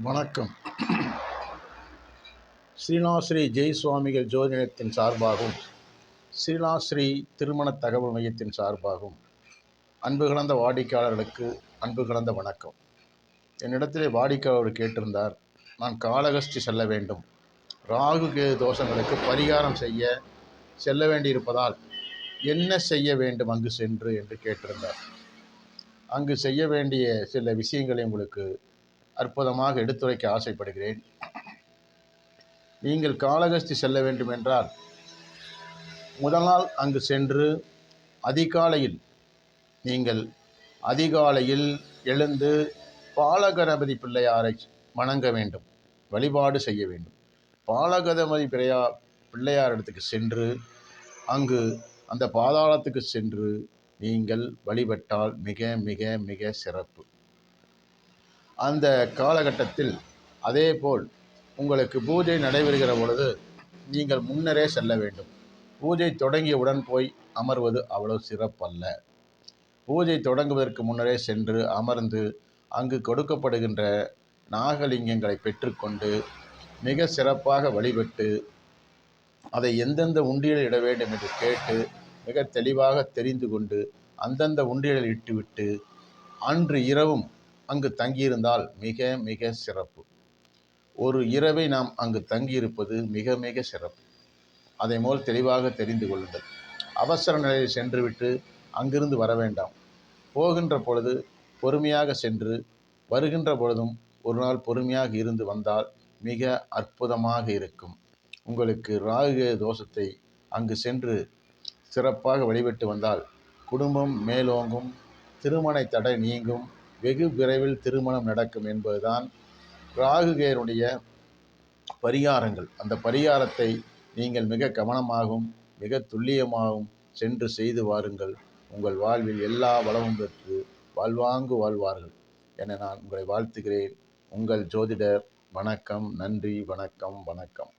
வணக்கம். ஸ்ரீலாஸ்ரீ ஜெய் சுவாமிகள் ஜோதிடத்தின் சார்பாகவும் ஸ்ரீலாஸ்ரீ திருமண தகவல் மையத்தின் சார்பாகவும் அன்பு கலந்த வாடிக்கையாளர்களுக்கு அன்பு கலந்த வணக்கம். என்னிடத்திலே வாடிக்கையாளர் கேட்டிருந்தார், நான் காளகஸ்தி செல்ல வேண்டும், ராகு கேது தோஷங்களுக்கு பரிகாரம் செல்ல வேண்டியிருப்பதால் என்ன செய்ய வேண்டும் அங்கு சென்று என்று கேட்டிருந்தார். அங்கு செய்ய வேண்டிய சில விஷயங்களை உங்களுக்கு அற்புதமாக எடுத்துரைக்க ஆசைப்படுகிறேன். நீங்கள் காளகஸ்தி செல்ல வேண்டும் என்றால் முதல் நாள் அங்கு சென்று அதிகாலையில் எழுந்து பாலகணபதி பிள்ளையாரை வணங்க வேண்டும், வழிபாடு செய்ய வேண்டும். பாலகணபதி பிள்ளையார் இடத்துக்கு சென்று அங்கு அந்த பாதாளத்துக்கு சென்று நீங்கள் வழிபட்டால் மிக மிக மிக சிறப்பு. அந்த காலகட்டத்தில் அதேபோல் உங்களுக்கு பூஜை நடைபெறுகிற பொழுது நீங்கள் முன்னரே செல்ல வேண்டும். பூஜை தொடங்கியவுடன் போய் அமர்வது அவ்வளவு சிறப்பல்ல. பூஜை தொடங்குவதற்கு முன்னரே சென்று அமர்ந்து அங்கு கொடுக்கப்படுகின்ற நாகலிங்கங்களை பெற்றுக்கொண்டு மிக சிறப்பாக வழிபட்டு அதை எந்தெந்த உண்டியலில் இட வேண்டும் என்று கேட்டு மிக தெளிவாக தெரிந்து கொண்டு அந்தந்த உண்டியலில் இட்டுவிட்டு அன்று இரவும் அங்கு தங்கியிருந்தால் மிக மிக சிறப்பு. ஒரு இரவை நாம் அங்கு தங்கியிருப்பது மிக மிக சிறப்பு. அதை போல் தெளிவாக தெரிந்து கொள்ளுங்கள். அவசர நிலையில் சென்றுவிட்டு அங்கிருந்து வர வேண்டாம். போகின்ற பொழுது பொறுமையாக சென்று வருகின்ற பொழுதும் ஒரு நாள் பொறுமையாக இருந்து வந்தால் மிக அற்புதமாக இருக்கும். உங்களுக்கு ராகு தோஷத்தை அங்கு சென்று சிறப்பாக வழிபட்டு வந்தால் குடும்பம் மேலோங்கும், திருமண தடை நீங்கும், வெகு விரைவில் திருமணம் நடக்கும் என்பதுதான் ராகுகேருடைய பரிகாரங்கள். அந்த பரிகாரத்தை நீங்கள் மிக கவனமாகவும் மிக துல்லியமாகவும் சென்று செய்து வாருங்கள். உங்கள் வாழ்வில் எல்லா வளமும் பெற்று வாழ்வாங்கு வாழ்வார்கள் என நான் உங்களை வாழ்த்துகிறேன். உங்கள் ஜோதிடர். வணக்கம். நன்றி. வணக்கம். வணக்கம்.